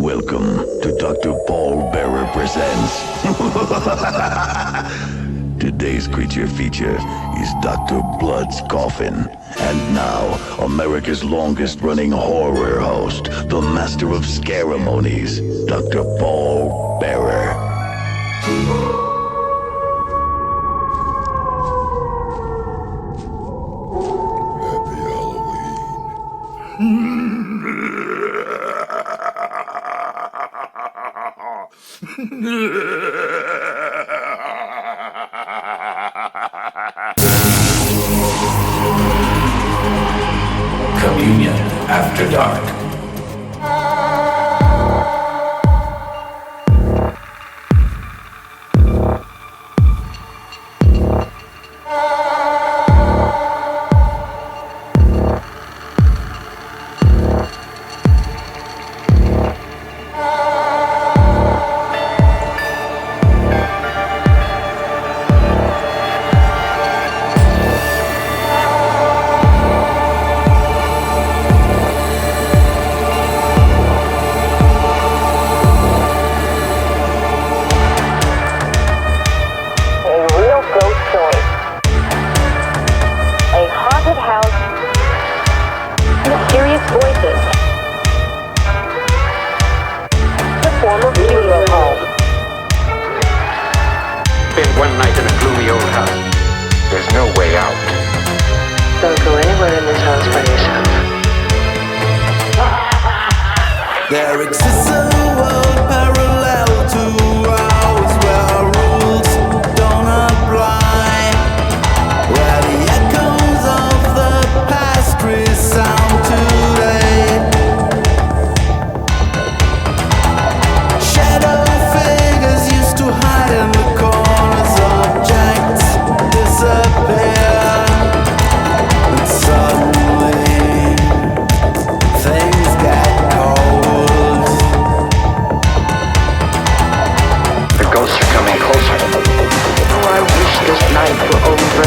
Welcome to Dr. Paul Bearer Presents. Today's creature feature is Dr. Blood's Coffin. And now, America's longest running horror host, the master of ceremonies, Dr. Paul Bearer. Communion After Dark. One night in a gloomy old house. There's no way out. Don't go anywhere in this house by yourself. There exists a world parallel to ours where rules don't apply, where the echoes of the past resound today. Shadow figures used to hide in the corners, objects disappear, and suddenly things get cold. The ghosts are coming closer. Oh, I wish this night were over.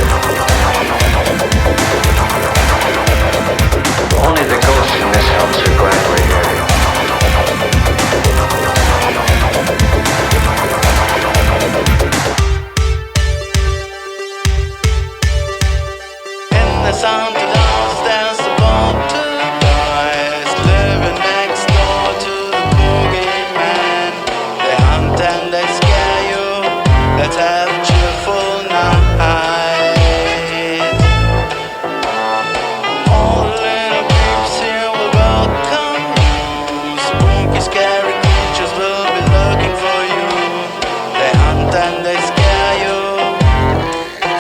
Only the ghosts in this house are glad we're here. In the sound of downstairs, the poltergeist living next door to the boogeyman. They hunt and they scare you. Let's have a cheerful night. All the little peeps here will welcome you. Spooky, scary creatures will be looking for you. They hunt and they scare you.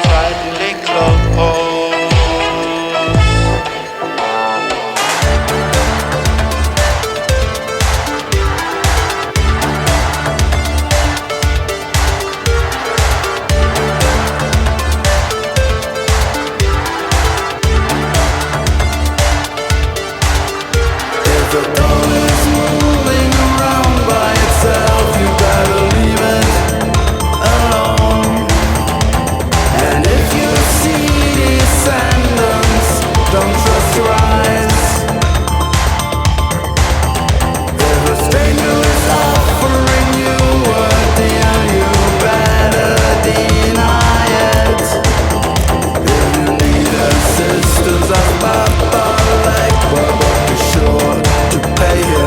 Frighteningly close. If the door is moving around by itself, you better leave it alone. And if you see descendants, don't trust your eyes. If a stranger is offering you a deal, you better deny it. If you need assistance, I'm about like, well, be sure to pay it.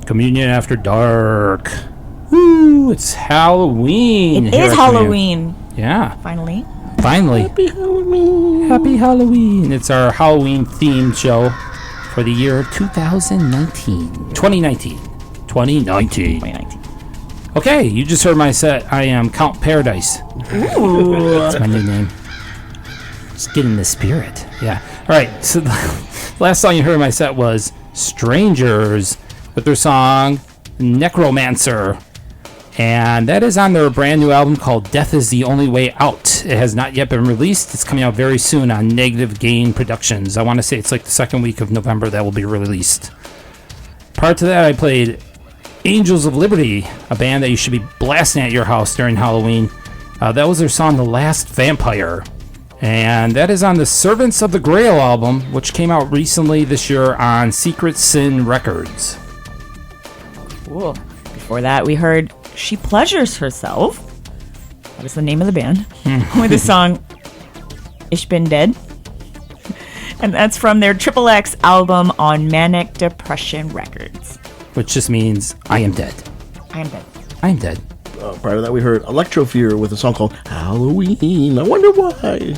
Communion After Dark. Woo! It's Halloween. It here is at Halloween. Communion. Yeah. Finally. Happy Halloween. Happy Halloween. It's our Halloween themed show for the year 2019. 2019. Okay, you just heard my set. I am Count Paradise. Ooh. That's my new name. Just get in the spirit. Yeah. All right. So the last song you heard in my set was Strangers with their song Necromancer. And that is on their brand new album called Death is the Only Way Out. It has not yet been released. It's coming out very soon on Negative Gain Productions. I want to say it's like the second week of November that will be released. Prior to that, I played Angels of Liberty, a band that you should be blasting at your house during Halloween. That was their song The Last Vampire. And that is on the Servants of the Grail album, which came out recently this year on Secret Sin Records. Cool. Before that, we heard She Pleasures Herself. That was the name of the band. With the song Ich Bin Dead. And that's from their XXX album on Manic Depression Records. Which just means I am dead. I am dead. I am dead. Prior to that, we heard Electrofear with a song called Halloween. I wonder why.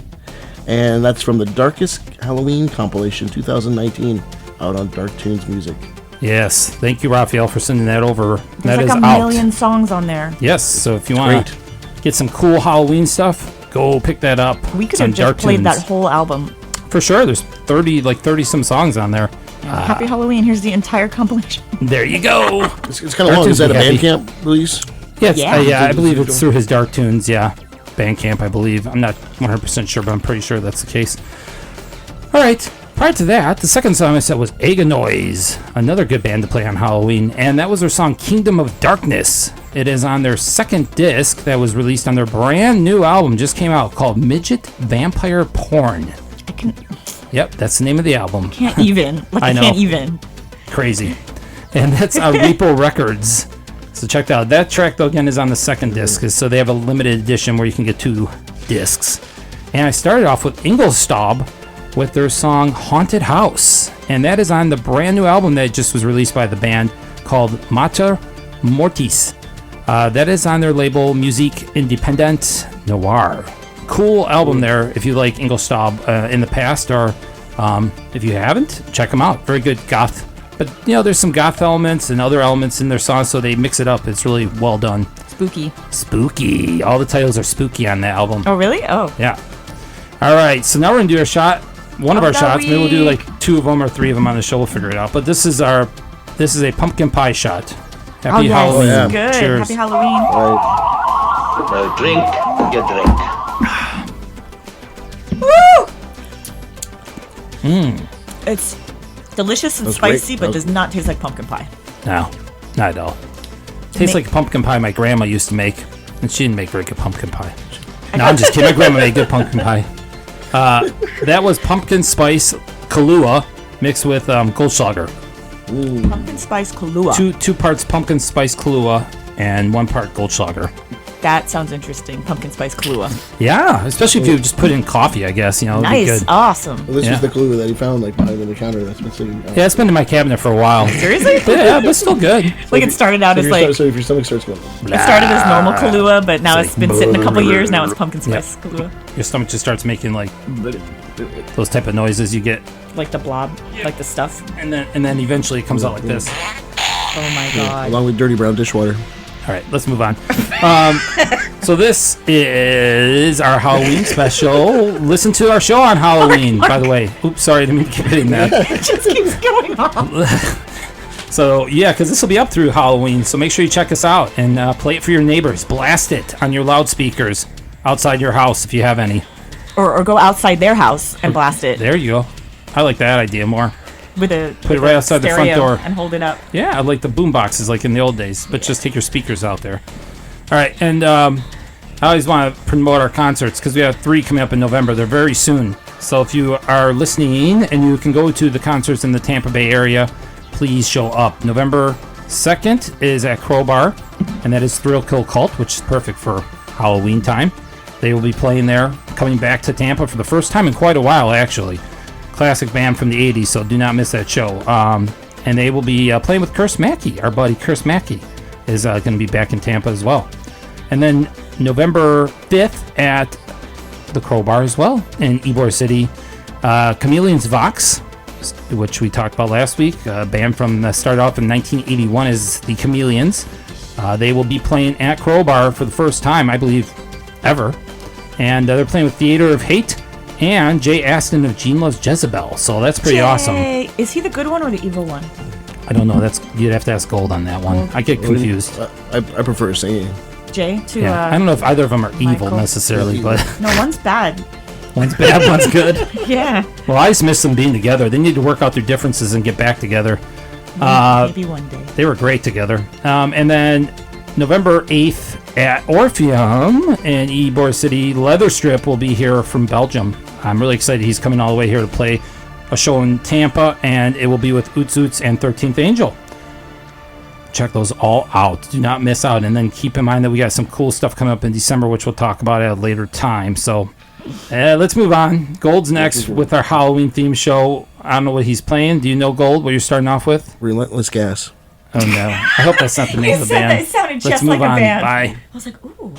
And that's from the Darkest Halloween compilation 2019 out on Dark Tunes Music. Yes. Thank you, Raphael, for sending that over. There's that like is a out. million songs on there. Yes. So if you want to get some cool Halloween stuff, go pick that up. We could It's on have just Dark played Tunes. that whole album. For sure. There's 30 some songs on there. Happy Halloween. Here's the entire compilation. There you go. It's kind of long. Is that a Bandcamp release? Yes, Yeah. I believe it's through his Dark Tunes, Bandcamp, I believe. I'm not 100% sure, but I'm pretty sure that's the case. All right. Prior to that, the second song I said was Aga Noise, another good band to play on Halloween, and that was their song Kingdom of Darkness. It is on their second disc that was released on their brand new album, just came out, called Midget Vampire Porn. Yep, that's the name of the album. Can't even. I know. can't even. Crazy. And that's on Repo Records. So check that out. That track, though, again, is on the second disc, so they have a limited edition where you can get 2 discs. And I started off with Ingolstadt with their song Haunted House. And that is on the brand new album that just was released by the band called Mater Mortis. That is on their label Musique Independent Noir. Cool album there if you like Ingolstadt in the past, or if you haven't, check them out. Very good goth. But, there's some goth elements and other elements in their songs, so they mix it up. It's really well done. Spooky. Spooky. All the titles are spooky on the album. Oh, really? Oh. Yeah. All right, so now we're going to do a shot. One of our shots. Maybe we'll do like 2 of them or 3 of them on the show. We'll figure it out. But this is a pumpkin pie shot. Happy Halloween. Yeah. Good. Cheers. Happy Halloween. Drink your drink. Woo! It's delicious and That's spicy, great. but does not taste like pumpkin pie. No, not at all. Tastes like pumpkin pie my grandma used to make, and she didn't make very good pumpkin pie. No, I'm just kidding. My grandma made good pumpkin pie. That was pumpkin spice Kahlua mixed with Goldschlager. Pumpkin spice Kahlua. 2 parts pumpkin spice Kahlua and 1 part Goldschlager. That sounds interesting. Pumpkin spice Kahlua. Yeah, especially if you just put it in coffee, I guess. It'd be Nice. good. Awesome. Well, this Yeah. is the clue that he found behind the counter that's been sitting out. Yeah, it's been in my cabinet for a while. Seriously? Yeah, but it's still good. Like it started out as like So if your stomach starts going, it started as normal Kahlua, but now It's it's been sitting a couple years. Now it's pumpkin spice Kahlua. Your stomach just starts making like those type of noises you get, Like the blob, like the stuff. and then eventually it comes out like this. Oh my god. along with dirty brown dishwater. All right, let's move on. So this is our Halloween special. Listen to our show on Halloween, by the way. Oops, sorry, I didn't mean to keep hitting that. It just keeps going on. So, yeah, because this will be up through Halloween, so make sure you check us out and play it for your neighbors. Blast it on your loudspeakers outside your house if you have any. Or go outside their house and blast it There you go. I like that idea more. with a Put it right outside the front stereo door. and hold it up. Yeah, I like the boom boxes like in the old days, but just take your speakers out there. All right, and I always want to promote our concerts because we have 3 coming up in November. They're very soon. So if you are listening and you can go to the concerts in the Tampa Bay area, please show up. November 2nd is at Crowbar, and that is Thrill Kill Cult, which is perfect for Halloween time. They will be playing there, coming back to Tampa for the first time in quite a while, actually. Classic band from the 80s, so do not miss that show. and they will be playing with Chris Mackey. Our buddy Chris Mackey is going to be back in Tampa as well. And then November 5th at the Crowbar as well in Ybor City. Chameleons Vox, which we talked about last week, a band from started off in 1981 as the Chameleons. They will be playing at Crowbar for the first time, I believe, ever. And they're playing with Theater of Hate and Jay Aston of Gene Loves Jezebel. So that's pretty awesome. Is he the good one or the evil one? I don't know. You'd have to ask Gold on that one. I get confused. I prefer singing. Jay to Yeah, I don't know if either of them are evil Michael. necessarily, but No, one's bad. one's bad, one's good. Yeah. Well, I just miss them being together. They need to work out their differences and get back together. Maybe one day. They were great together. And then November 8th at Orpheum in Ybor City, Leatherstrip will be here from Belgium. I'm really excited. He's coming all the way here to play a show in Tampa, and it will be with Oots Oots and 13th Angel. Check those all out. Do not miss out. And then keep in mind that we got some cool stuff coming up in December, which we'll talk about at a later time. So let's move on. Gold's next with our Halloween theme show. I don't know what he's playing. Do you know, Gold, what you're starting off with? Relentless Gas. Oh, no. I hope that's not the name of the band. It sounded Let's just move like a on. band. Bye. I was like, ooh.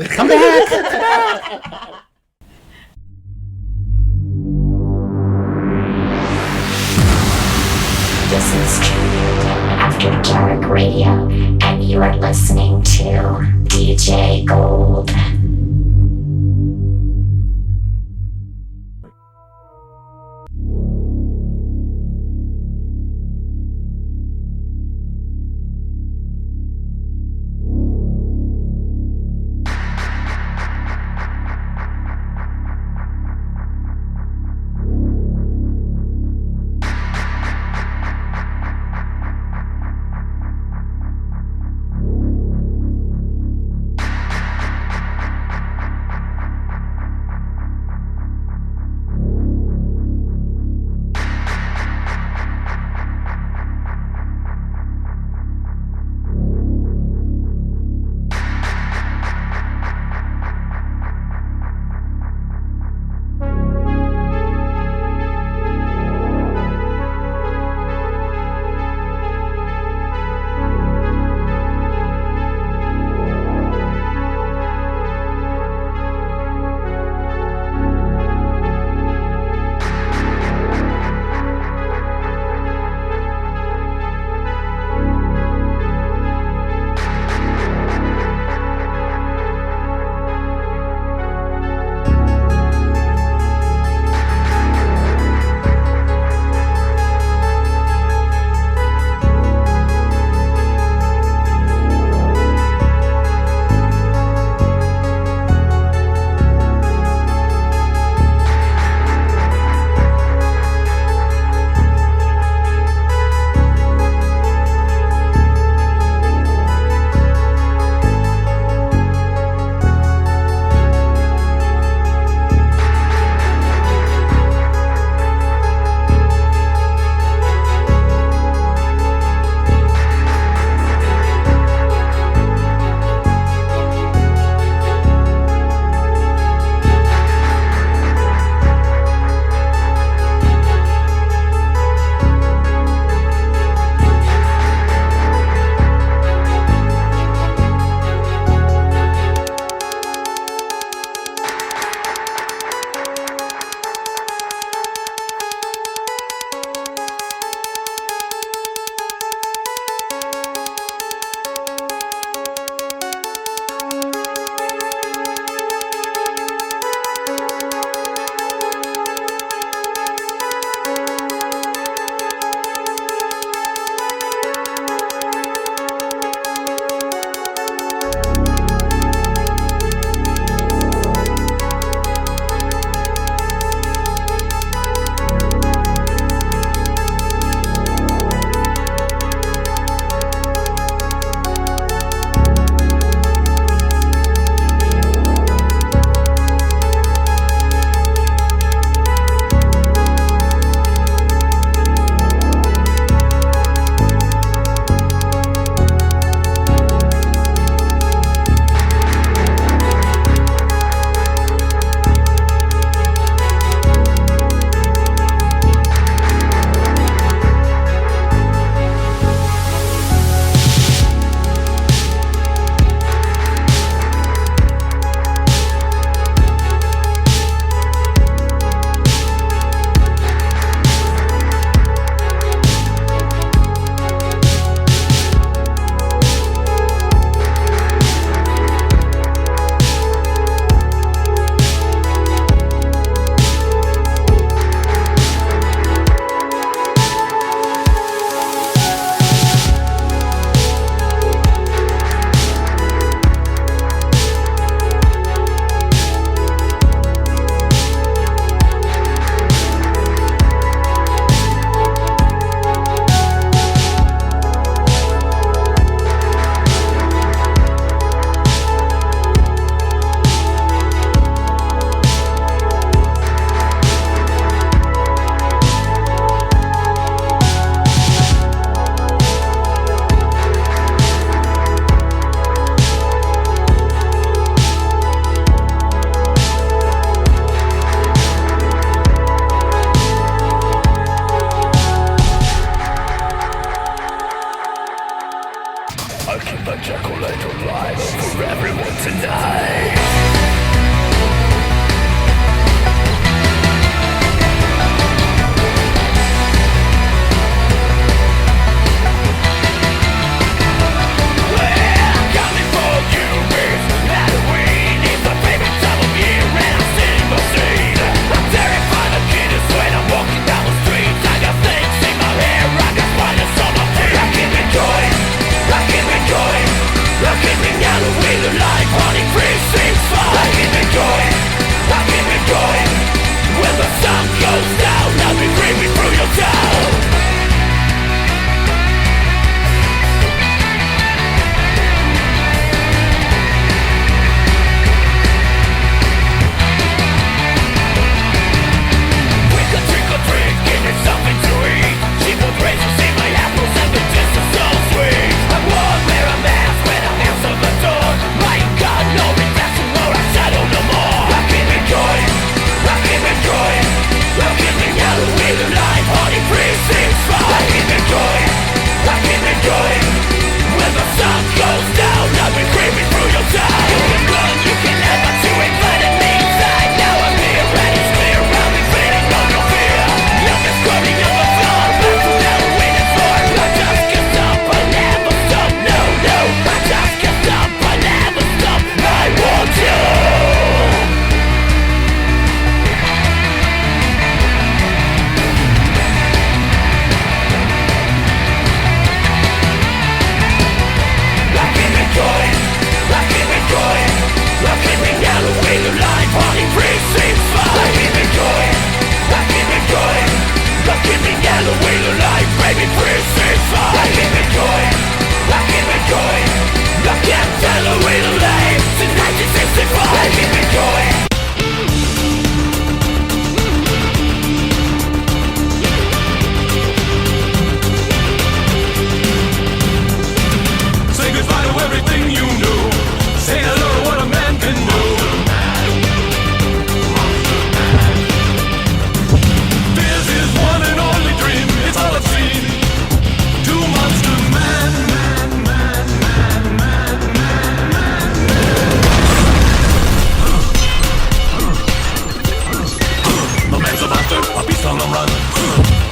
Come back. This is After Dark Radio, and you are listening to DJ Gold.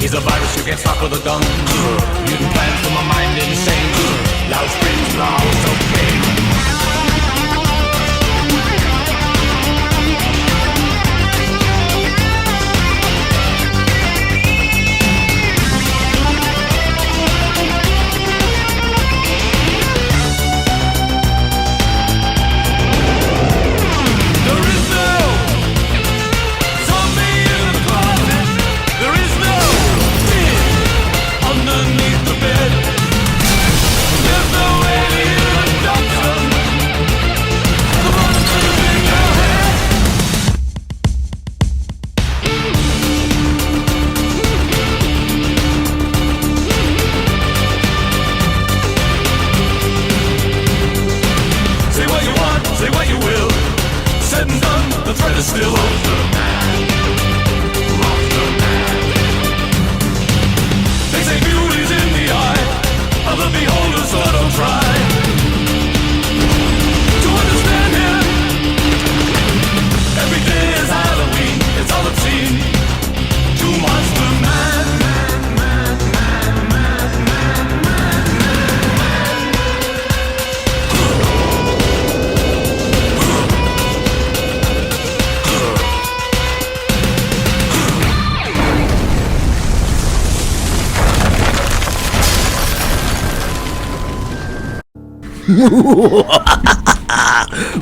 is a virus you can't stop with a gun. Mutant plans from a mind insane. Loud screams, loud of pain. Still Monster Man. They say beauty's in the eye of the beholder, so don't try to understand him. Every day is Halloween, it's all obscene to Monster Man.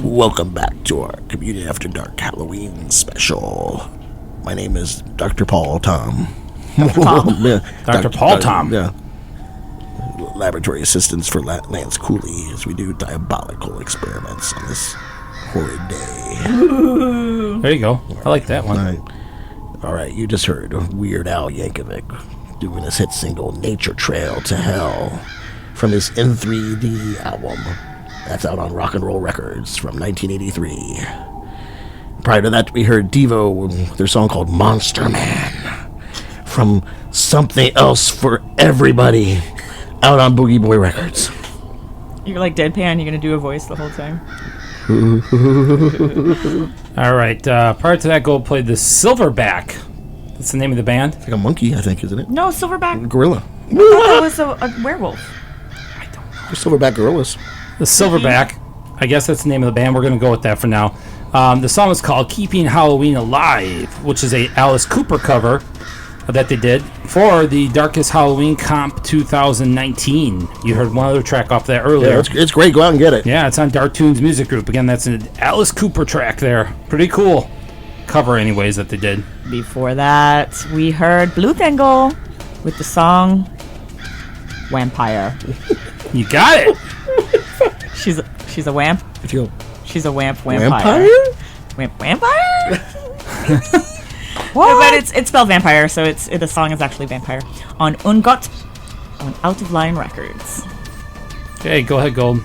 Welcome back to our Community After Dark Halloween special. My name is Dr. Paul Tom. Dr. Tom. Yeah, Dr. Paul Tom. Yeah. Laboratory assistants for Lance Cooley as we do diabolical experiments on this horrid day. There you go. I like that one. All right, you just heard Weird Al Yankovic doing his hit single Nature Trail to Hell from his N3D album. That's out on Rock and Roll Records from 1983. Prior to that, we heard Devo with their song called Monster Man from Something Else for Everybody out on Boogie Boy Records. You're like deadpan, you're going to do a voice the whole time. All right. Prior to that, Gold played the Silverback. That's the name of the band. It's like a monkey, I think, isn't it? No, Silverback. Gorilla. I thought that was a werewolf. Silverback Gorillas. The Silverback. I guess that's the name of the band. We're going to go with that for now. The song was called Keeping Halloween Alive, which is a Alice Cooper cover that they did for the Darkest Halloween Comp 2019. You heard one other track off that earlier. Yeah, it's great. Go out and get it. Yeah, it's on Dark Tunes Music Group. Again, that's an Alice Cooper track there. Pretty cool cover anyways that they did. Before that, we heard Blue Tangle with the song Vampire. You got it. She's a wamp. She's a wamp vampire. Vampire? What? But it's spelled vampire, so the song is actually vampire on Ungot on Out of Line Records. Okay, go ahead, Gold.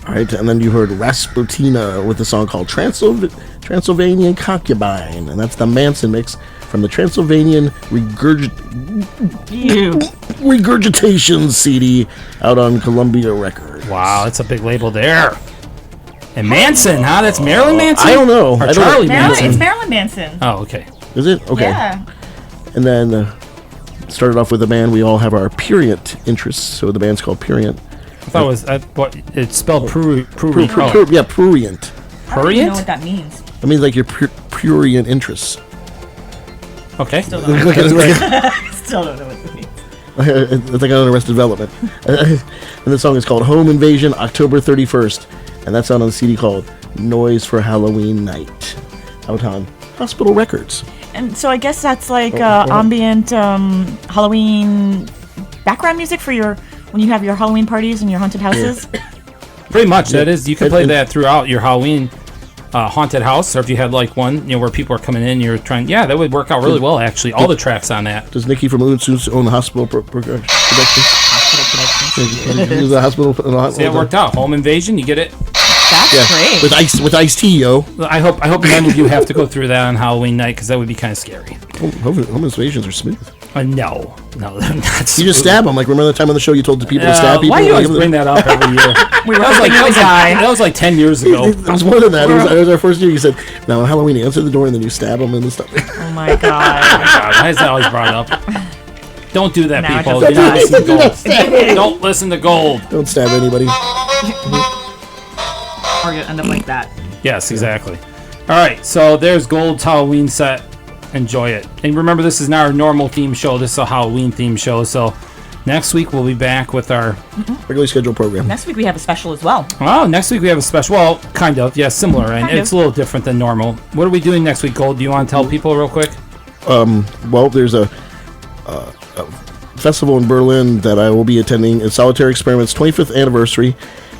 All right, and then you heard Rasputina with a song called Transylvanian Concubine, and that's the Manson mix from the Transylvanian Regurgitation CD out on Columbia Records. Wow, that's a big label there. And Manson, huh? That's Marilyn Manson? I don't know. Or Charlie Manson? It's Marilyn Manson. Oh, okay. Is it? Okay. Yeah. And then started off with a band we all have our prurient interests, so the band's called Prurient. I thought it was, it's spelled prurient. Yeah, prurient. I don't even know what that means. I mean, like your prurient interests. Okay. Still don't know what that means. It's like on Arrested Development. And the song is called Home Invasion, October 31st. And that's out on the CD called Noise for Halloween Night, out on Hospital Records. And so I guess that's like ambient Halloween background music for when you have your Halloween parties and your haunted houses. Pretty much, that is. You can play that throughout your Halloween haunted house, or if you had like one, where people are coming in, you're trying. Yeah, that would work out really well. Actually, all the tracks on that. Does Nikki from Unsus own the hospital production? Use the hospital. See, it worked out. Home Invasion, you get it. That's great. With Ice-T, yo. I hope none of you have to go through that on Halloween night, because that would be kind of scary. Home invasions are smooth. No, they're not smooth. You just stab them. Like, remember the time on the show you told the people to stab people? Why do you always bring that up every year? That was like 10 years ago. It was more than that. It was our first year. You said, now on Halloween, you answer the door and then you stab them and stuff. Oh my god. Why is that always brought up? Don't do that, Now it people. just Do not dies. listen to Gold. Don't listen to Gold. Don't stab anybody. Or you end up like that. Yes, exactly. All right, so there's Gold's Halloween set. Enjoy it. And remember, this is not our normal theme show. This is a Halloween theme show. So next week we'll be back with our Regularly scheduled program. Next week we have a special as well. Oh, next week we have a special. Well, kind of. Yeah, similar. And Kind it's of. a little different than normal. What are we doing next week, Gold? Do you want to tell people real quick? Well, there's a festival in Berlin that I will be attending. It's Solitary Experiment's 25th anniversary,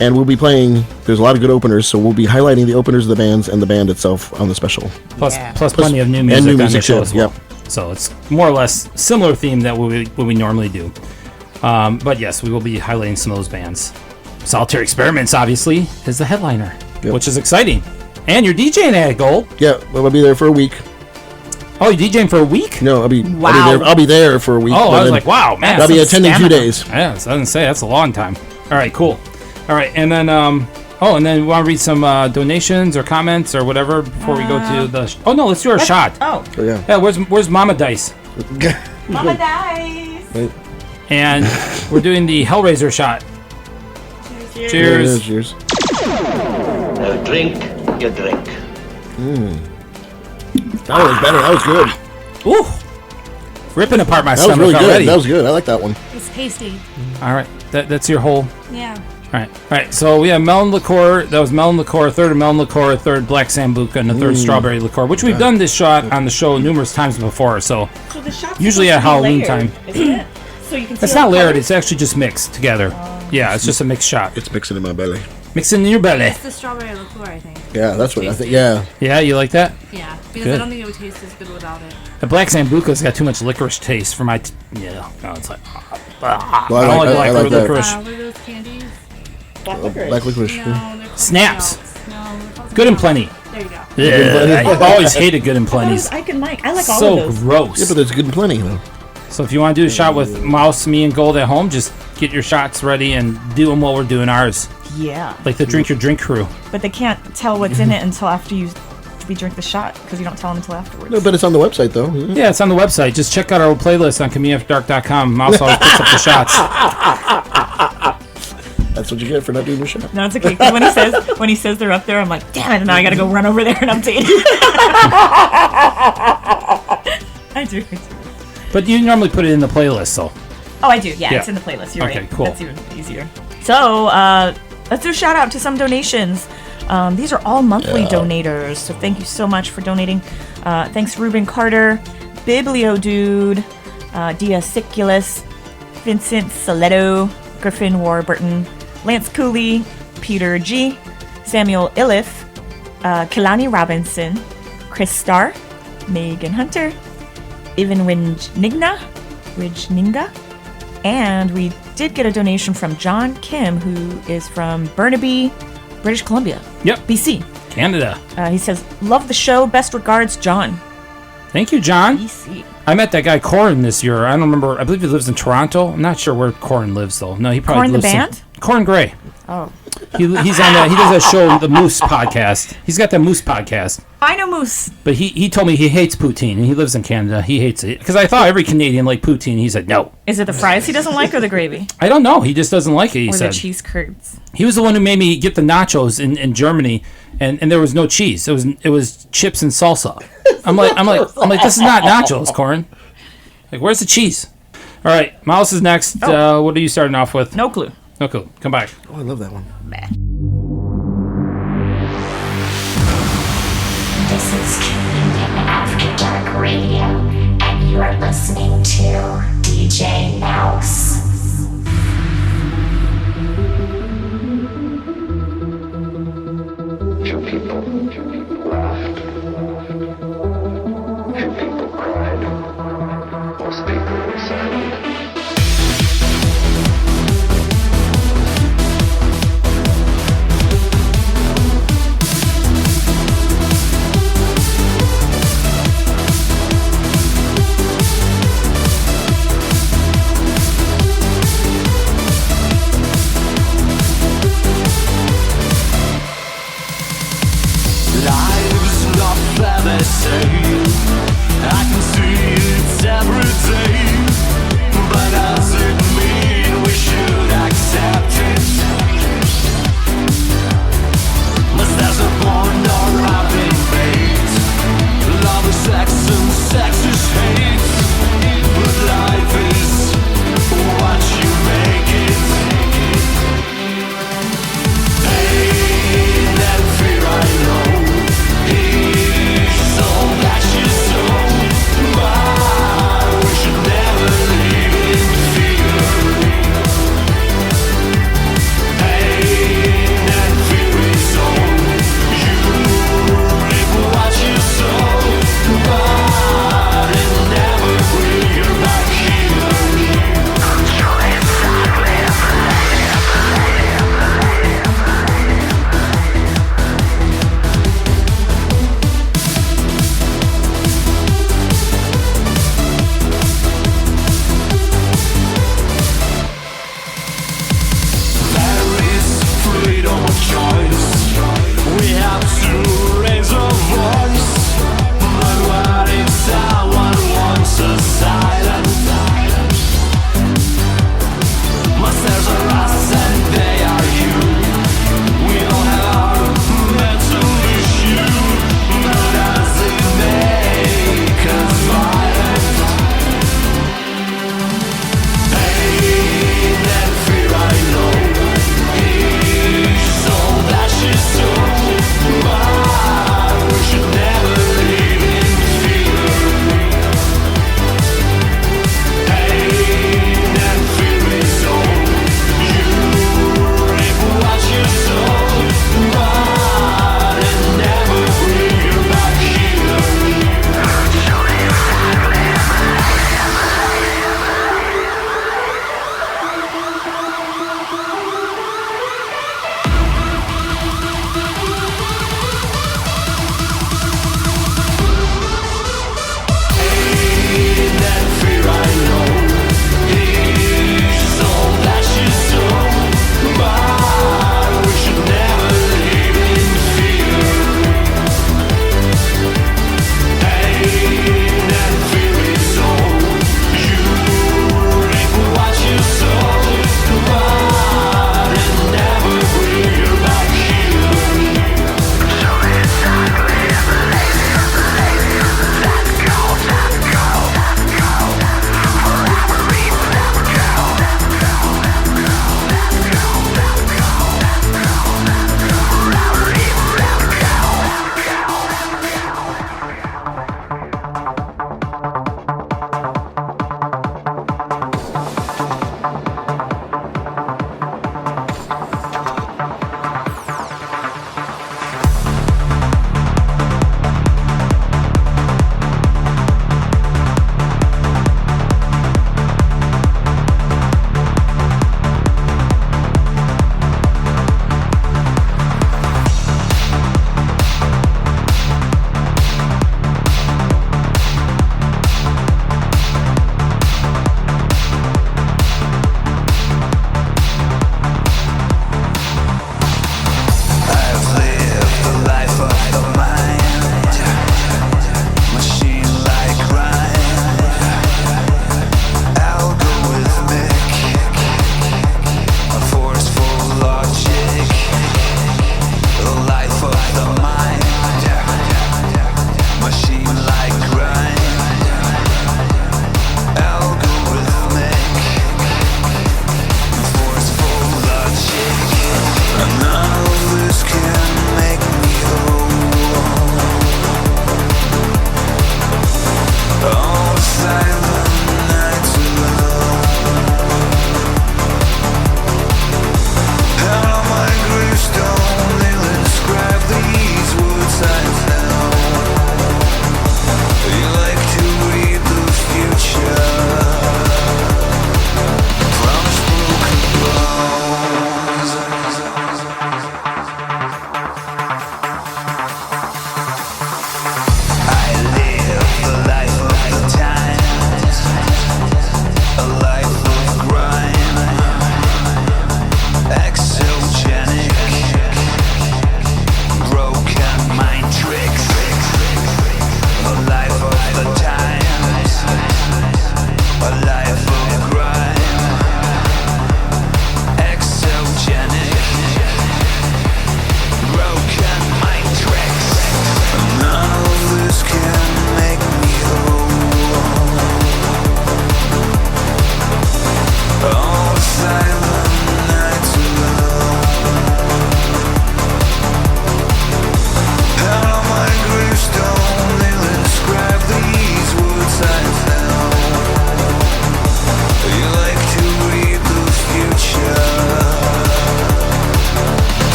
and we'll be playing. There's a lot of good openers, so we'll be highlighting the openers of the bands and the band itself on the special. Plus plenty of new music and new on the music show too, as well. yep. So it's more or less similar theme that we normally do. But yes, we will be highlighting some of those bands. Solitary Experiments, obviously, is the headliner, Yep. which is exciting. And you're DJing at Gold. Yeah, well, I'll be there for a week. Oh, you're DJing for a week? No, I'll be Wow. I'll be there for a week. Oh, but I was then like, wow, man. I'll be some attending 2 stamina. days. Yes, I didn't say that's a long time. All right, cool. All right, and then and then we want to read some donations or comments or whatever before we go to the. Oh no, let's do our shot. Oh, Oh, yeah. Yeah, where's Mama Dice? Mama dies. And we're doing the Hellraiser shot. Cheers. Cheers. Cheers. Drink, you drink. That was better. That was good. Ooh, ripping apart my That was stomach really good. already. That was good. I like that one. It's tasty. All right, that's your whole. Yeah. All right. So we have melon liqueur. That was melon liqueur. A third of melon liqueur, a third black sambuca, and a third strawberry liqueur. Which we've done this shot on the show numerous times before. So So the shot's usually at supposed to be Halloween layered, time. isn't it? So you can see It's all not the layered. colors? It's actually just mixed together. Yeah, it's just a mixed shot. It's mixing in my belly. Mix it in your belly. It's the strawberry liqueur, I think. Yeah, that's what I think. Yeah. Yeah, you like that? Yeah, because Good. I don't think it would taste as good without it. The black sambuca's got too much licorice taste for my. Yeah, no, it's like. Well, I don't like I like that. licorice. What are those candies? Black licorice. No, yeah. they're called Snaps. something else. No, they're called Good and something plenty. else. There you go. Yeah, I've always hated good and plenties. I can like. I like all So of those. gross. Yeah, but there's good and plenty though. So if you want to do a shot with Mouse, me, and Gold at home, just get your shots ready and do them while we're doing ours. Yeah, Like the Drink Your Drink crew. but they can't tell what's in it until after we drink the shot because you don't tell them until afterwards. No, but it's on the website though. Isn't it? Yeah, it's on the website. Just check out our playlist on communityafterdark.com. Mouse always puts up the shots. That's what you get for not doing your shot. No, it's okay. 'Cause when he says they're up there, I'm like, damn it! Now I gotta go run over there and update. I do. But you normally put it in the playlist, though. Oh, I do. Yeah, Yeah. it's in the playlist. You're Okay, right. cool. That's even easier. So, let's do a shout out to some donations. These are all monthly donators, so thank you so much for donating. Thanks, Ruben Carter, Biblio Dude, Diasiculus, Vincent Saletto, Griffin Warburton, Lance Cooley, Peter G, Samuel Iliff, Kilani Robinson, Chris Starr, Megan Hunter, Ivan Wijninga, and we did get a donation from John Kim, who is from Burnaby, British Columbia. Yep. BC. Canada. He says, love the show. Best regards, John. Thank you, John. BC. I met that guy Corin this year. I don't remember. I believe he lives in Toronto. I'm not sure where Corin lives though. No, he probably Corin the lives band? Corin Gray. Oh. He's on that. He does that show, the Moose podcast. He's got that Moose podcast. I know Moose. But he told me he hates poutine and he lives in Canada. He hates it because I thought every Canadian liked poutine. He said no. Is it the fries he doesn't like or the gravy? I don't know. He just doesn't like it. He Or said the cheese curds? he was the one who made me get the nachos in Germany, and there was no cheese. It was chips and salsa. I'm like this is not nachos, Corin. Like where's the cheese? All right, Mouse is next. What are you starting off with? No clue. No clue. Come back. Oh, I love that one. This is Communion After Dark Radio, and you are listening to DJ Mouse. Few people laughed. Few people cried. Most people were silent. Life's not fair, they say. I can see it's every day.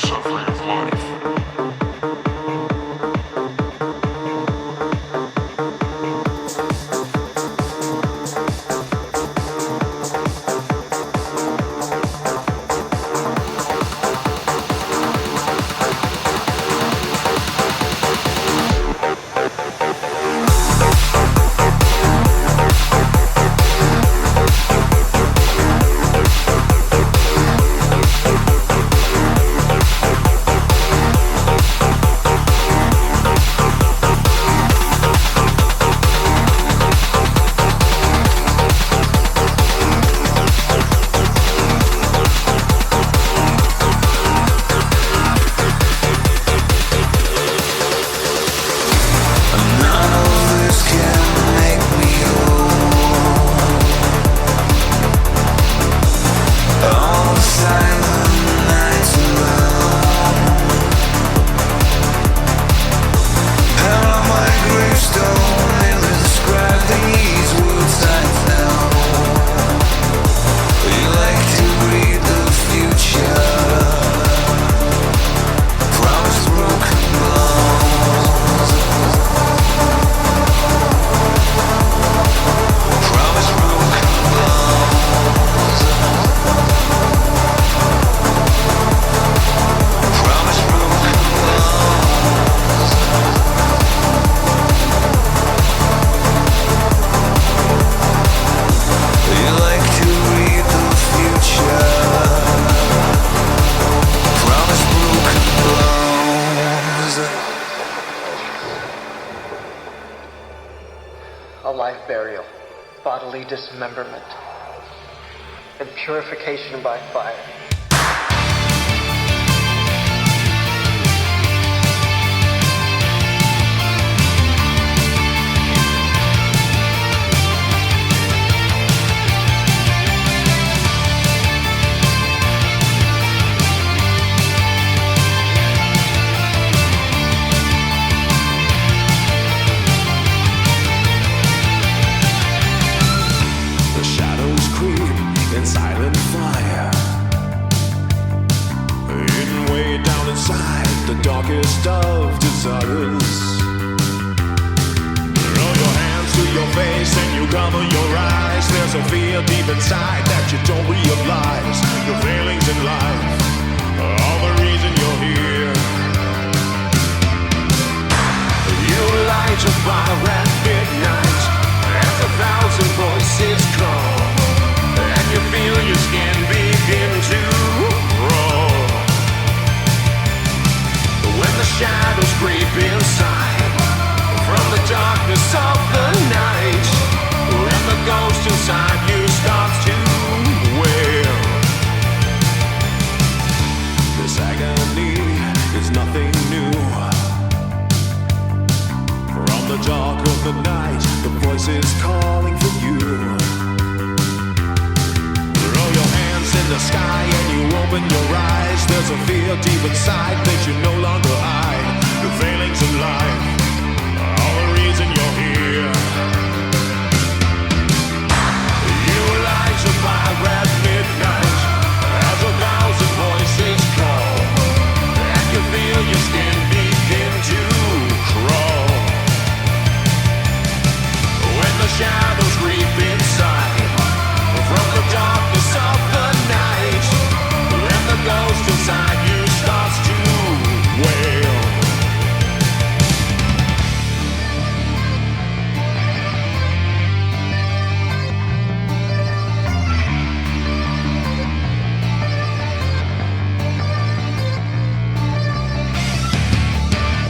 suffering of life. A life burial, bodily dismemberment, and purification by fire. Silent fire, hidden way down inside the darkest of desires. Roll your hands to your face and you cover your eyes. There's a fear deep inside that you don't realize. Your failings in life are all the reason you're here. You light a fire at midnight as 1,000 voices call. And you feel your skin begin to roll. When the shadows creep inside from the darkness of the night, and the ghost inside you starts to wail. This agony is nothing new. From the dark of the night, the voice is calling for you. In the sky and you open your eyes, there's a fear deep inside that you no longer hide. The failings in life are all the reason you're here. You light a fire at midnight as 1,000 voices call, and you feel your skin begin to crawl. When the shadows creep inside from the darkness of the night, when the ghost inside you starts to wail.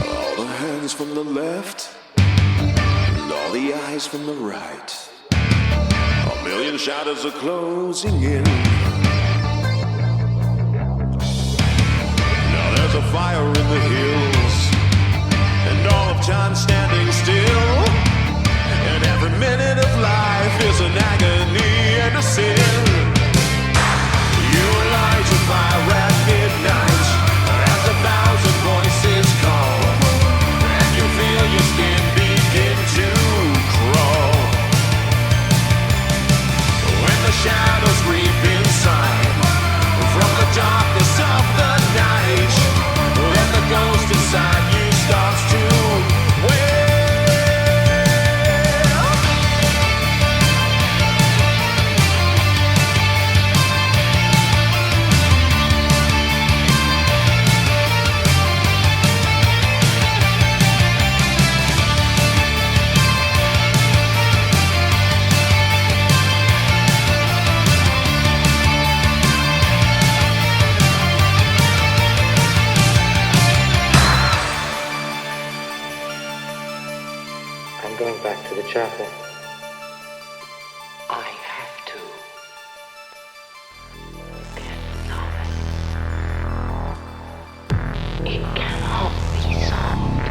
All the hands from the left, and all the eyes from the right. A million shadows are closing in. Now there's a fire in the hills, and all of time standing still. And every minute of life is an agony and a sin. You light a fire at midnight as 1,000 voices call, and you feel your skin begin to crawl. The shadows creep inside from the darkness of the night. to the chapel. I have to. It cannot be solved.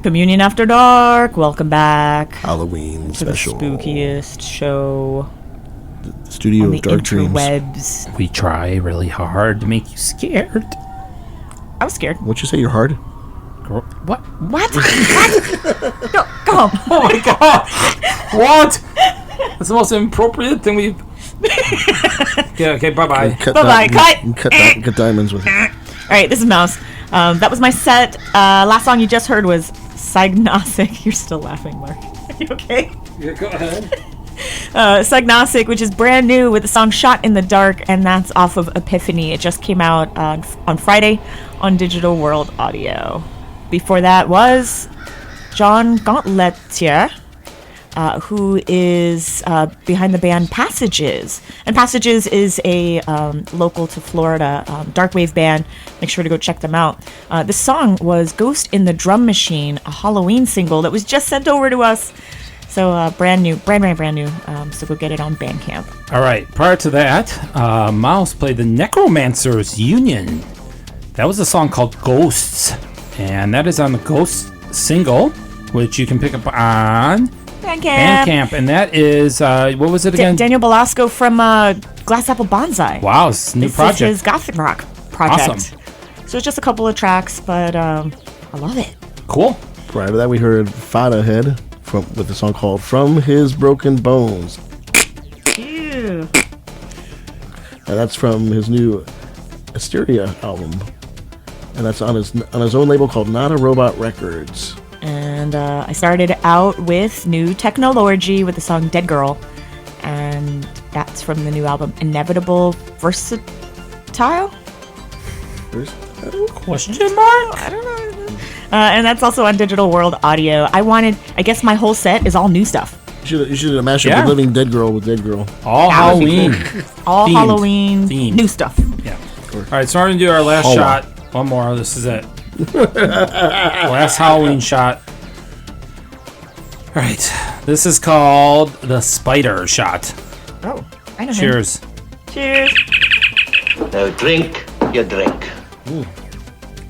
Communion After Dark. Welcome back. Halloween to the special. spookiest show Studio on of the Dark Dreams. interwebs. We try really hard to make you scared. I was scared. What'd you say? You're hard? What? What? What? No, go home. Oh my god! What? That's the most inappropriate thing we've. Okay, bye-bye. Bye-bye. Cut diamonds with it. All right, this is Mouse. That was my set. Last song you just heard was Psygnostic. You're still laughing, Mark. Are you okay? Yeah, go ahead. Psygnostic, which is brand new with the song Shot in the Dark, and that's off of Epiphany. It just came out on Friday on Digital World Audio. Before that was John Gauntlettier, who is behind the band Passages. And Passages is a local to Florida darkwave band. Make sure to go check them out. This song was Ghost in the Drum Machine, a Halloween single that was just sent over to us. So brand new. So go get it on Bandcamp. All right. Prior to that, Miles played the Necromancers Union. That was a song called Ghosts, and that is on the Ghost single, which you can pick up on Bandcamp. And that is what was it again? Daniel Belasco from Glass Apple Bonsai. Wow, it's a new project. This is his Gothic rock project. Awesome. So it's just a couple of tracks, but I love it. Cool. Prior to that, we heard Fada Head with a song called From His Broken Bones. Ew. And that's from his new Asteria album. And that's on his own label called Not a Robot Records. And I started out with new Technology with the song Dead Girl. And that's from the new album Inevitable Versatile? Question mark? I don't know. And that's also on Digital World Audio. I guess my whole set is all new stuff. You should have mashed up the Living Dead Girl with Dead Girl. All Halloween. All Themed. Halloween Themed. new stuff. Yeah. All right, so we're going to do our last shot. One more. This is it. Last Halloween shot. All right. This is called the Spider Shot. Oh, I know. Cheers. Cheers. Now drink your drink. Ooh.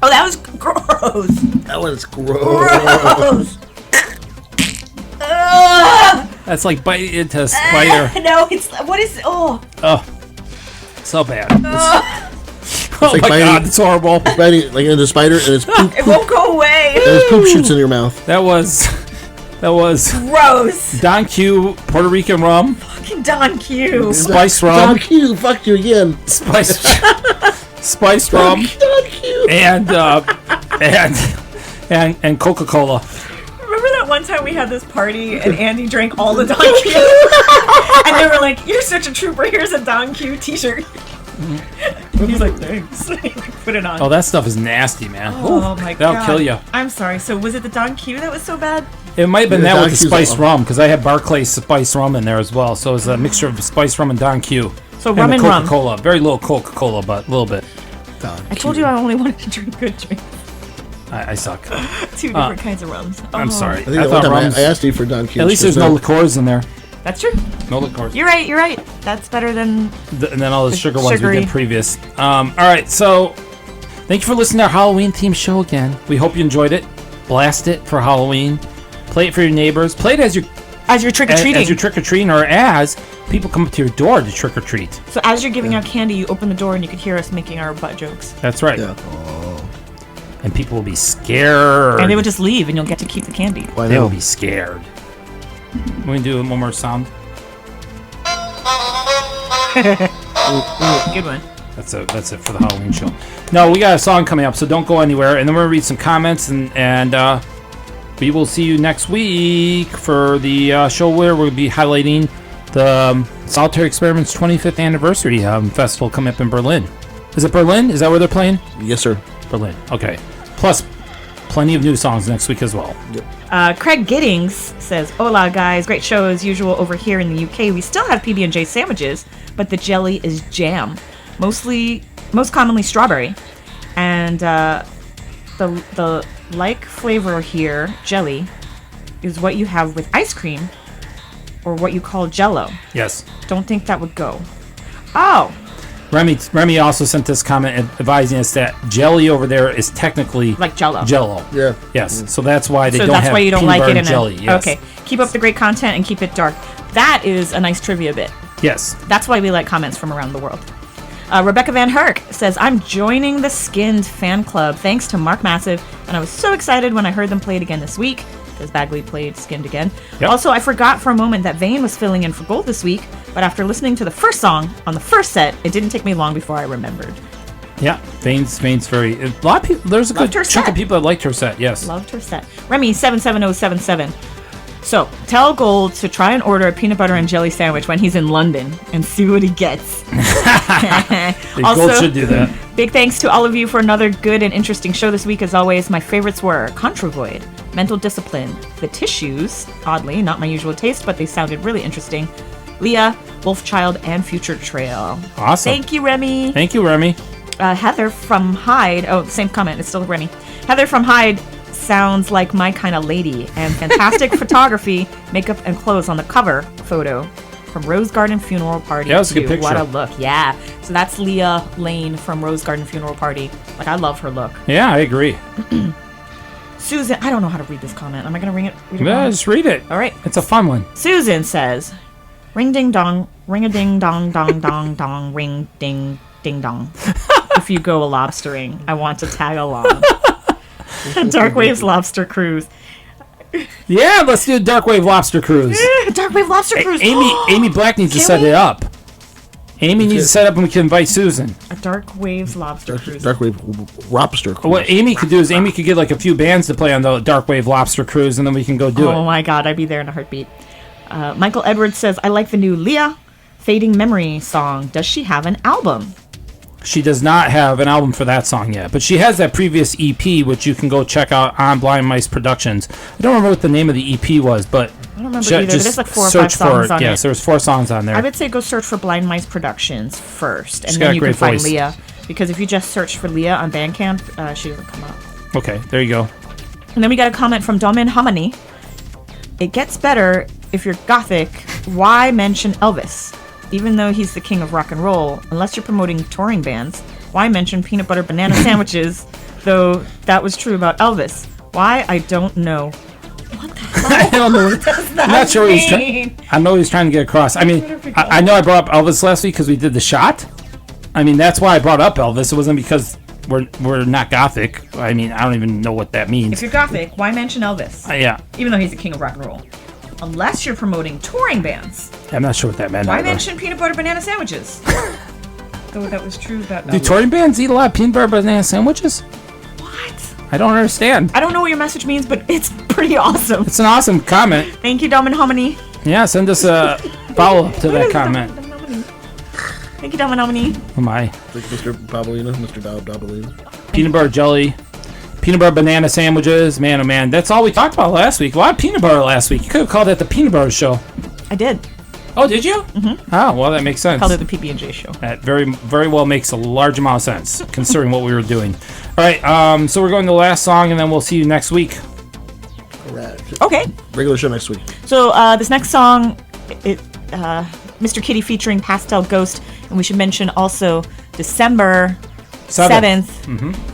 Oh, that was gross. That was gross. Gross. That's like biting into a spider. No, what is, oh. Oh, so bad. Oh like my biting, god, it's horrible. It's biting like into a spider and its poop. It won't go away. And its poop shoots in your mouth. That was gross. Don Q, Puerto Rican rum. Fucking Don Q. Spice rum. Don Q, fuck you again. Spice rum. Don Q. And Coca-Cola. Remember that one time we had this party and Andy drank all the Don Q? And they were like, "You're such a trooper, here's a Don Q t-shirt." He's like, "Thanks." Put it on. Oh, that stuff is nasty, man. Oh my god. That'll kill you. I'm sorry. So was it the Don Q that was so bad? It might have been Yeah, that Don with the Q's spice awful. rum, because I had Barclay's spice rum in there as well. So it was a mixture of spice rum and Don Q. So rum and rum. Coca-Cola. Very little Coca-Cola, but a little bit. I told you I only wanted to drink good drinks. I suck. Two different kinds of rums. I'm sorry. I think that one time I asked you for Don Q. At least there's no liqueurs in there. That's true. No liqueurs. You're right. That's better than... And then all the sugar ones sugary. we did previous. All right, so thank you for listening to our Halloween-themed show again. We hope you enjoyed it. Blast it for Halloween. Play it for your neighbors. Play it as you're trick-or-treating. As you're trick-or-treating, or as people come up to your door to trick-or-treat. So as you're giving out candy, you open the door and you can hear us making our butt jokes. That's right. Yeah. And people will be scared. And they would just leave and you'll get to keep the candy. Why They no? will be scared. We can do one more sound. Good one. That's it for the Halloween show. No, we got a song coming up, so don't go anywhere. And then we're gonna read some comments, and we will see you next week for the show where we'll be highlighting the Solitary Experiment's 25th anniversary festival coming up in Berlin. Is it Berlin? Is that where they're playing? Yes, sir. Berlin. Okay. Plus, plenty of new songs next week as well. Yep. Craig Giddings says, "Hola guys, great show as usual over here in the UK. We still have PB&J sandwiches, but the jelly is jam, most commonly strawberry, and the like flavor here, jelly, is what you have with ice cream, or what you call Jello. Yes. Don't think that would go. Oh, Remy also sent this comment advising us that jelly over there is technically like Jello. Jello. Yeah. Yes. So that's why they So don't that's have why you don't peanut like butter it and in jelly. Yes. Okay. Keep up the great content and keep it dark. That is a nice trivia bit. Yes. That's why we like comments from around the world. Rebecca Van Herk says, I'm joining the Skinned fan club thanks to Mark Massive, and I was so excited when I heard them play it again this week, because Bagley played Skinned again. Yep. Also, I forgot for a moment that Vane was filling in for Gold this week, but after listening to the first song on the first set, it didn't take me long before I remembered. Yeah, Vane's very... A lot of people... There's a Loved good her chunk set. of people that liked her set, yes. Loved her set. Remy 77077. So, tell Gold to try and order a peanut butter and jelly sandwich when he's in London and see what he gets. Gold should do that. Big thanks to all of you for another good and interesting show this week. As always, my favorites were Controvoid, Mental Discipline, The Tissues, oddly, not my usual taste, but they sounded really interesting, Leah, Wolfchild, and Future Trail. Awesome. Thank you, Remy. Thank you, Remy. Heather from Hyde, same comment, it's still Remy. Heather from Hyde sounds like my kind of lady, and fantastic photography, makeup, and clothes on the cover photo from Rose Garden Funeral Party. Yeah, that's a good picture. What a look, yeah. So that's Leah Lane from Rose Garden Funeral Party. Like, I love her look. Yeah, I agree. Susan, I don't know how to read this comment. Am I going to read it? Yeah, just read it. All right. It's a fun one. Susan says, ring ding dong, ring a ding dong dong dong dong, ring ding ding dong. If you go a lobstering, I want to tag along. Dark Waves Lobster Cruise. Yeah, let's do a Dark Wave Lobster Cruise. Dark Wave Lobster Cruise. Amy Black needs to Can set we? it up. Amy needs to set up and we can invite Susan. A Dark Waves Lobster Cruise. Dark Wave Lobster Cruise. What Amy could do is Amy could get like a few bands to play on the Dark Wave Lobster Cruise and then we can go do it. Oh my god, I'd be there in a heartbeat. Michael Edwards says, I like the new Leah Fading Memory song. Does she have an album? She does not have an album for that song yet, but she has that previous EP, which you can go check out on Blind Mice Productions. I don't remember what the name of the EP was, but I don't remember either, but there's like 4 or 5 songs on it. Yes, there's 4 songs on there. I would say go search for Blind Mice Productions first, and She's then got a you can great find voice. Leah. Because if you just search for Leah on Bandcamp, she doesn't come up. Okay, there you go. And then we got a comment from Domin Hamani. It gets better if you're Gothic. Why mention Elvis? Even though he's the king of rock and roll, unless you're promoting touring bands, why mention peanut butter banana sandwiches? Though that was true about Elvis. Why? I don't know. I don't know. I'm not sure what he's trying. I know he's trying to get across. I mean, I know I brought up Elvis last week because we did the shot. I mean, that's why I brought up Elvis. It wasn't because we're not Gothic. I mean, I don't even know what that means. If you're Gothic, why mention Elvis? Yeah. Even though he's the king of rock and roll. Unless you're promoting touring bands. I'm not sure what that meant. Why either. mention peanut butter banana sandwiches? Though that was true about Do Elvis. touring bands eat a lot of peanut butter banana sandwiches? What? I don't understand. I don't know what your message means, but it's pretty awesome. It's an awesome comment. Thank you, Domin Hominy. Yeah, send us a follow-up to that comment. Thank you, Domin Hominy. Oh my. Like Mr. Babalino, Mr. Dabalino. Peanut butter jelly, peanut butter banana sandwiches. Man, oh man, that's all we talked about last week. A lot of peanut butter last week. You could have called it the peanut butter show. I did. Oh, did you? Mm-hmm. Oh, well, that makes sense. Called it the PB&J show. That very well makes a large amount of sense, considering what we were doing. All right, so we're going to the last song, and then we'll see you next week. Okay. Regular show next week. So this next song, Mr. Kitty featuring Pastel Ghost, and we should mention also December 7th,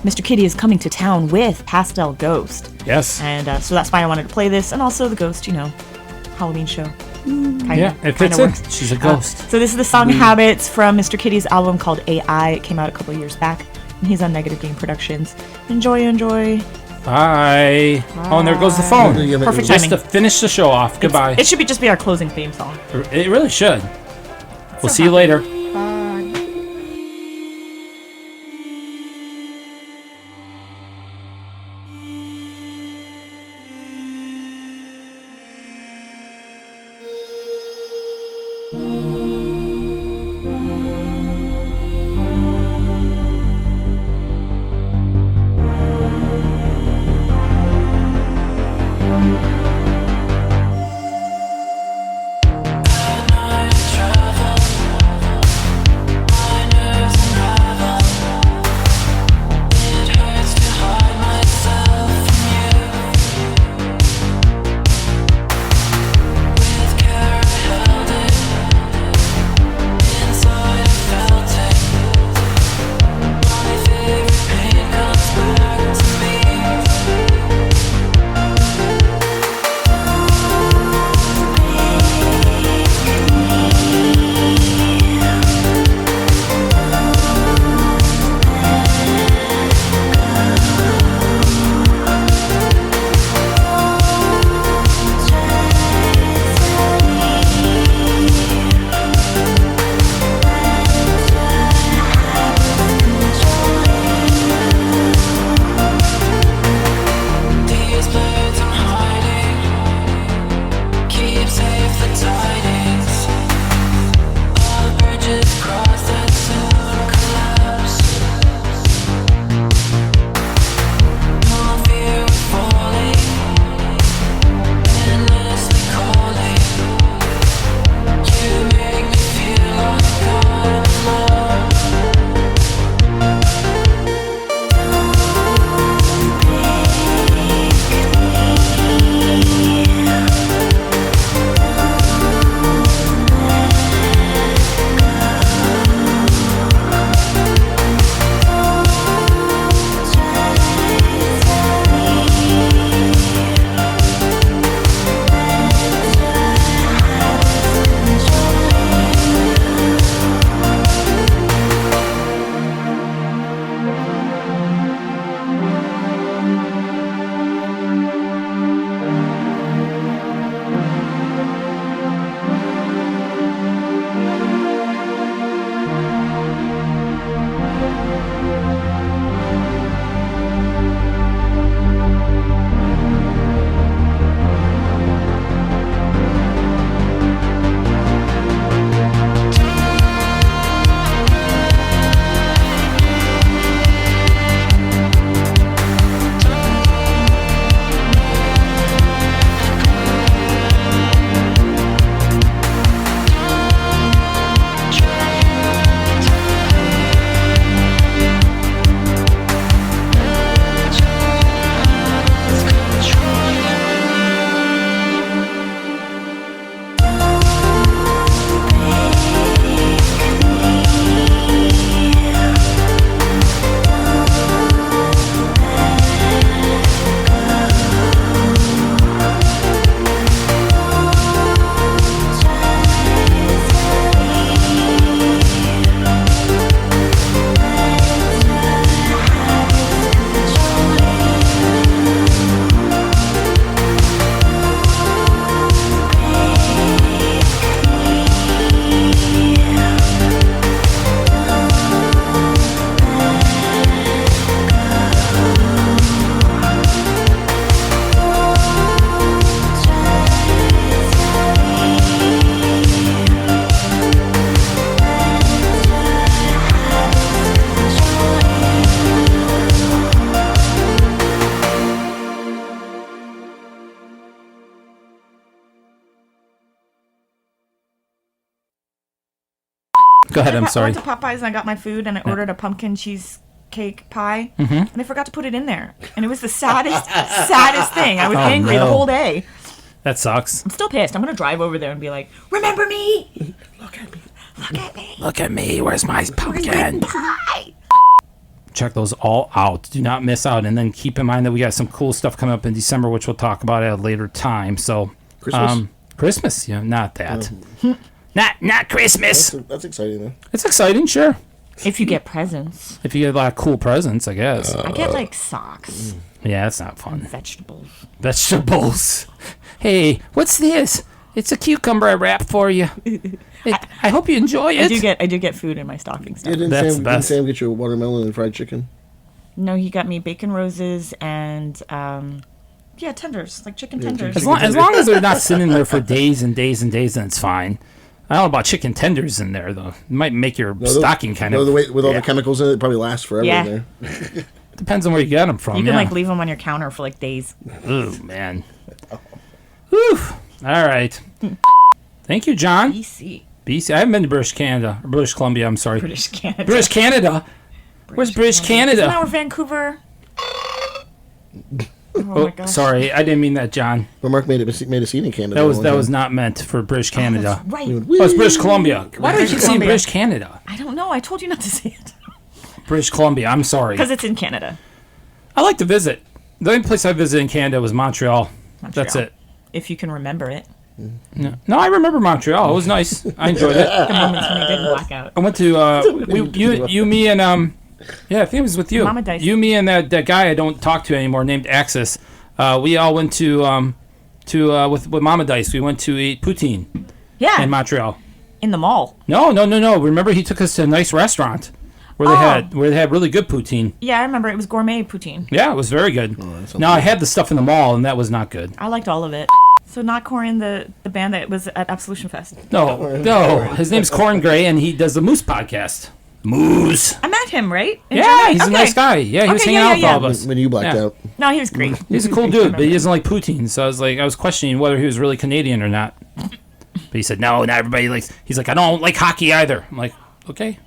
Mr. Kitty is coming to town with Pastel Ghost. Yes. And so that's why I wanted to play this, and also the Ghost, Halloween show. Yeah, it fits in. She's a ghost. So this is the song Habits from Mr. Kitty's album called AI. It came out a couple of years back, and he's on Negative Game Productions. Enjoy. Bye. Oh, and there goes the phone. Perfect Just timing. to finish the show off. Goodbye. It should just be our closing theme song. It really should. We'll see you later. Go ahead. I'm I sorry. went to Popeyes and I got my food and I ordered a pumpkin cheesecake pie Mm-hmm. and they forgot to put it in there. And it was the saddest thing. I was angry the whole day. That sucks. I'm still pissed. I'm going to drive over there and be like, remember me? Look at me. Look at me. Where's my pumpkin? Pie. Check those all out. Do not miss out. And then keep in mind that we got some cool stuff coming up in December, which we'll talk about at a later time. So, Christmas, not that. Not Christmas. That's exciting, though. It's exciting, sure. If you get presents. If you get a lot of cool presents, I guess. I get like socks. Yeah, that's not fun. Vegetables. Hey, what's this? It's a cucumber I wrapped for you. I hope you enjoy it. I do get food in my stocking stuff. Yeah, didn't Sam get you a watermelon and fried chicken? No, he got me bacon roses and tenders, like chicken tenders. As long as they're not sitting there for days and days and days, then it's fine. I don't know about chicken tenders in there though. It might make your stocking kind of. The way, with all the chemicals in it, probably lasts forever in there. Depends on where you get them from. You can like leave them on your counter for like days. Oh man. Whew. All right. Thank you, John. BC. I haven't been to British Columbia. I'm sorry. British Canada. Where's British Canada? Isn't that where Vancouver? Oh my gosh. Sorry, I didn't mean that, John. But Mark made a scene in Canada. That was not meant for British Canada. Right. Oh, it's British Columbia. Why did you say British Canada? I don't know. I told you not to say it. British Columbia. I'm sorry. Because it's in Canada. I like to visit. The only place I visited in Canada was Montreal. That's it. If you can remember it. No, I remember Montreal. It was nice. I enjoyed it. The moments when you didn't black out. I went to you, me, and I think it was with you. Mama Dice. You, me, and that guy I don't talk to anymore named Axis. We all went with Mama Dice. We went to eat poutine. Yeah. In Montreal. In the mall. No. Remember, he took us to a nice restaurant where they had really good poutine. Yeah, I remember. It was gourmet poutine. Yeah, it was very good. Now I had the stuff in the mall, and that was not good. I liked all of it. So not Corin, the band that was at Absolution Fest. No. His name's Corin Gray, and he does the Moose podcast. Moose. I met him, right? Yeah, he's a nice guy. Yeah, he was hanging out with all of us. When you blacked out. No, he was great. He's a cool dude, but he doesn't like poutine. So I was questioning whether he was really Canadian or not. But he said, no, not everybody likes. He's like, I don't like hockey either. I'm like, okay.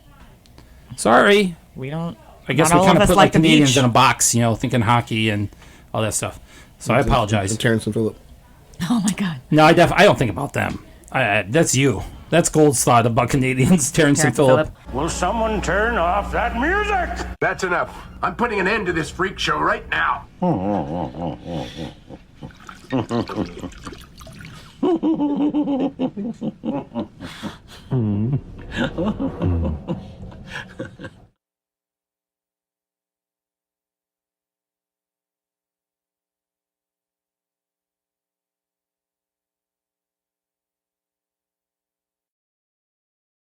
Sorry. We don't. I guess we kind of put like Canadians in a box, thinking hockey and all that stuff. So I apologize. And Terrence and Phillip. Oh my God. No, I don't think about them. That's you. That's Gold's thought about Canadians, Terrence and Phillip. Will someone turn off that music? That's enough. I'm putting an end to this freak show right now.